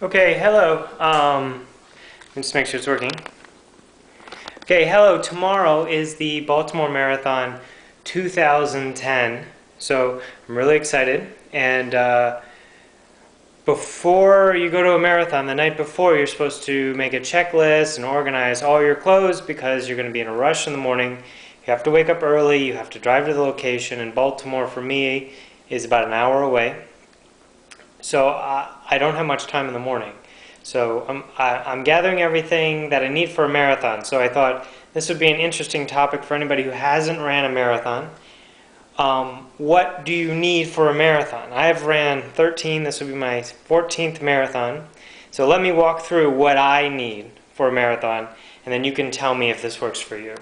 Okay, hello. Just make sure it's working. Okay, hello. Tomorrow is the Baltimore Marathon 2010. So I'm really excited. And before you go to a marathon, the night before, you're supposed to make a checklist and organize all your clothes because you're going to be in a rush in the morning. You have to wake up early. You have to drive to the location. And Baltimore, for me, is about an hour away. So I don't have much time in the morning. So I'm gathering everything that I need for a marathon. So I thought this would be an interesting topic for anybody who hasn't ran a marathon. What do you need for a marathon? I've ran 13. This will be my 14th marathon. So let me walk through what I need for a marathon, and then you can tell me if this works for you.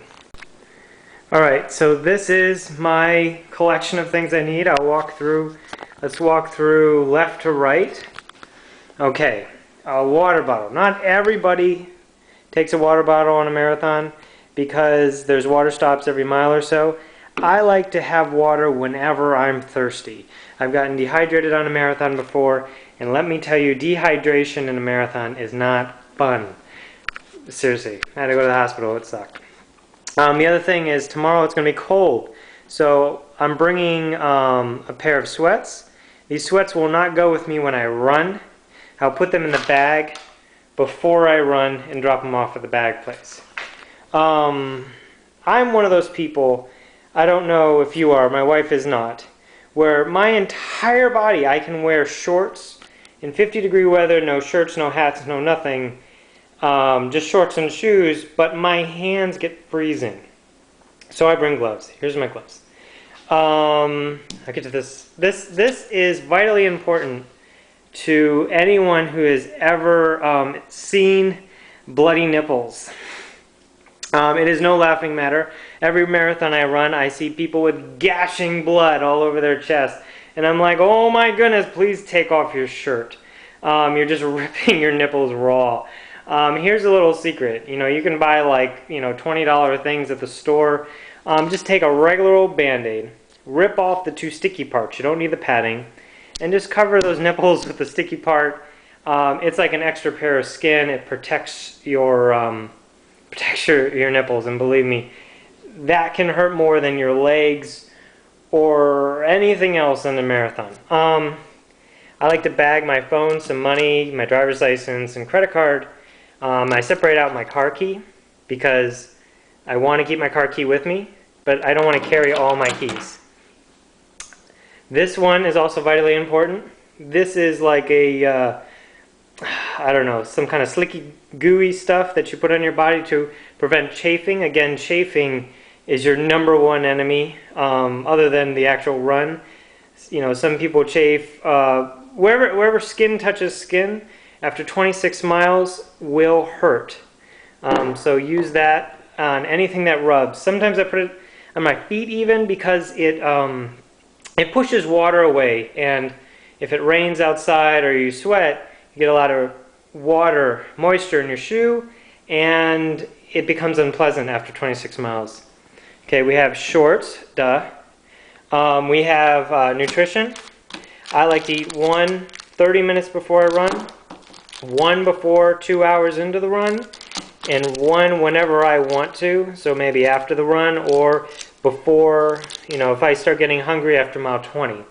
Alright, so this is my collection of things I need. I'll walk through. Let's walk through left to right. Okay, a water bottle. Not everybody takes a water bottle on a marathon because there's water stops every mile or so. I like to have water whenever I'm thirsty. I've gotten dehydrated on a marathon before, and let me tell you, dehydration in a marathon is not fun. Seriously, I had to go to the hospital. It sucked. The other thing is tomorrow it's going to be cold. So I'm bringing a pair of sweats. These sweats will not go with me when I run. I'll put them in the bag before I run and drop them off at the bag place. I'm one of those people, I don't know if you are, my wife is not, where my entire body, I can wear shorts in 50-degree weather, no shirts, no hats, no nothing, just shorts and shoes, but my hands get freezing. So I bring gloves. Here's my gloves. I'll get to this. This is vitally important to anyone who has ever seen bloody nipples. It is no laughing matter. Every marathon I run, I see people with gashing blood all over their chest. And I'm like, oh my goodness, please take off your shirt. You're just ripping your nipples raw. Here's a little secret. You can buy like, $20 things at the store. Just take a regular old Band-Aid, rip off the two sticky parts. You don't need the padding. And just cover those nipples with the sticky part. It's like an extra pair of skin. It protects your nipples, and believe me, that can hurt more than your legs or anything else in the marathon. I like to bag my phone, some money, my driver's license, and credit card. I separate out my car key because I want to keep my car key with me, but I don't want to carry all my keys. This one is also vitally important. This is like a, I don't know, some kind of slicky, gooey stuff that you put on your body to prevent chafing. Again, chafing is your #1 enemy, other than the actual run. Some people chafe. Wherever skin touches skin, after 26 miles will hurt. So use that on anything that rubs. Sometimes I put it on my feet even because it pushes water away, and if it rains outside or you sweat, you get a lot of water, moisture in your shoe, and it becomes unpleasant after 26 miles. Okay, we have shorts, duh. We have nutrition. I like to eat one 30 minutes before I run, one before 2 hours into the run, and one whenever I want to, so maybe after the run or before, if I start getting hungry after mile 20.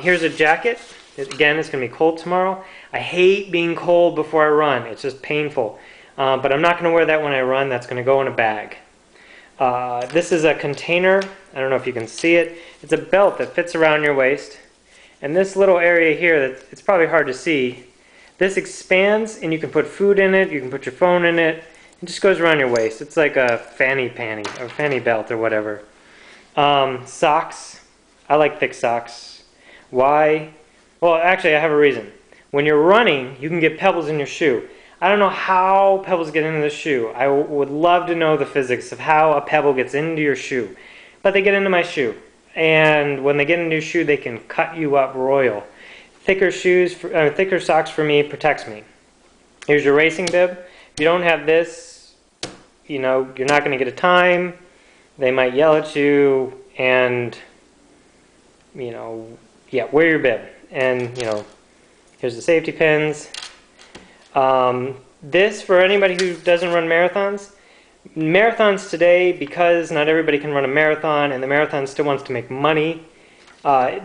Here's a jacket. Again, it's going to be cold tomorrow. I hate being cold before I run. It's just painful. But I'm not going to wear that when I run. That's going to go in a bag. This is a container. I don't know if you can see it. It's a belt that fits around your waist. And this little area here, it's probably hard to see, this expands and you can put food in it. You can put your phone in it. It just goes around your waist. It's like a fanny belt or whatever. Socks. I like thick socks. Why? Well, actually, I have a reason. When you're running, you can get pebbles in your shoe. I don't know how pebbles get into the shoe. I would love to know the physics of how a pebble gets into your shoe. But they get into my shoe. And when they get into your shoe, they can cut you up royal. Thicker socks for me protects me. Here's your racing bib. If you don't have this, you're not going to get a time. They might yell at you, and wear your bib. And here's the safety pins. This, for anybody who doesn't run marathons, marathons today, because not everybody can run a marathon and the marathon still wants to make money,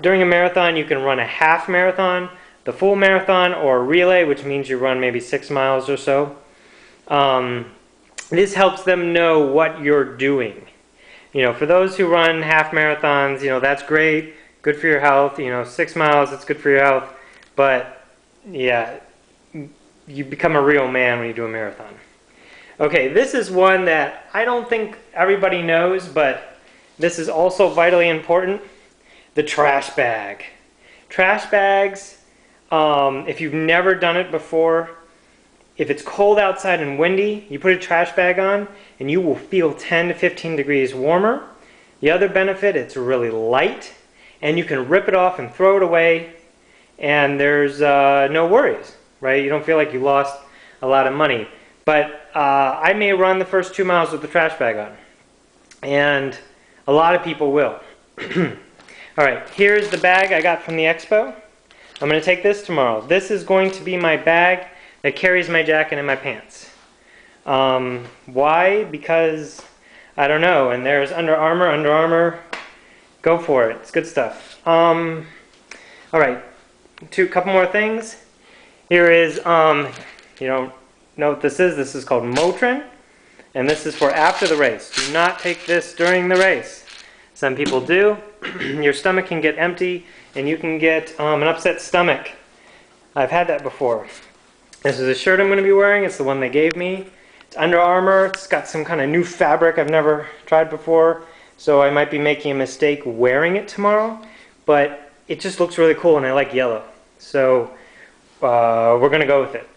during a marathon you can run a half marathon, the full marathon, or a relay, which means you run maybe 6 miles or so. This helps them know what you're doing. You know, for those who run half marathons, you know, that's great, good for your health. You know, 6 miles, it's good for your health. But, yeah, you become a real man when you do a marathon. Okay, this is one that I don't think everybody knows, but this is also vitally important. The trash bag. Trash bags, if you've never done it before, if it's cold outside and windy, you put a trash bag on and you will feel 10 to 15 degrees warmer. The other benefit, it's really light and you can rip it off and throw it away and there's no worries, right? You don't feel like you lost a lot of money. But I may run the first 2 miles with the trash bag on, and a lot of people will. All right, here's the bag I got from the expo. I'm going to take this tomorrow. This is going to be my bag that carries my jacket and my pants. Why? Because, I don't know, and there's Under Armour, go for it, it's good stuff. All right, couple more things. Here is, you know what this is called Motrin, and this is for after the race. Do not take this during the race. Some people do. Your stomach can get empty, and you can get an upset stomach. I've had that before. This is a shirt I'm going to be wearing. It's the one they gave me. It's Under Armour. It's got some kind of new fabric I've never tried before, so I might be making a mistake wearing it tomorrow, but it just looks really cool, and I like yellow. So we're going to go with it.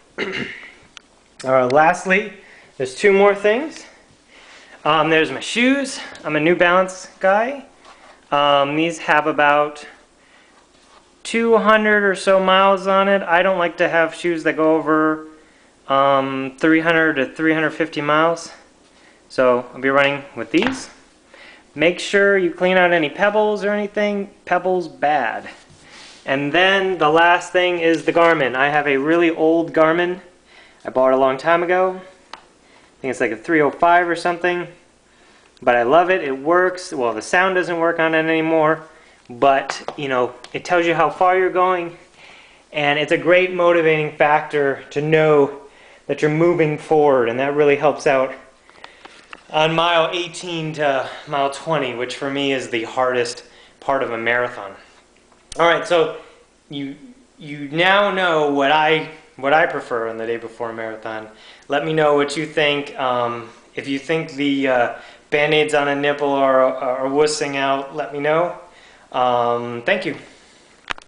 Lastly, there's 2 more things. There's my shoes. I'm a New Balance guy. These have about 200 or so miles on it. I don't like to have shoes that go over 300 to 350 miles. So I'll be running with these. Make sure you clean out any pebbles or anything. Pebbles, bad. And then the last thing is the Garmin. I have a really old Garmin. I bought it a long time ago. I think it's like a 305 or something. But I love it. It works. Well, the sound doesn't work on it anymore. But, you know, it tells you how far you're going. And it's a great motivating factor to know that you're moving forward. And that really helps out on mile 18 to mile 20, which for me is the hardest part of a marathon. All right, so you now know what I prefer on the day before a marathon. Let me know what you think. If you think the Band-Aids on a nipple are wussing out, let me know. Thank you.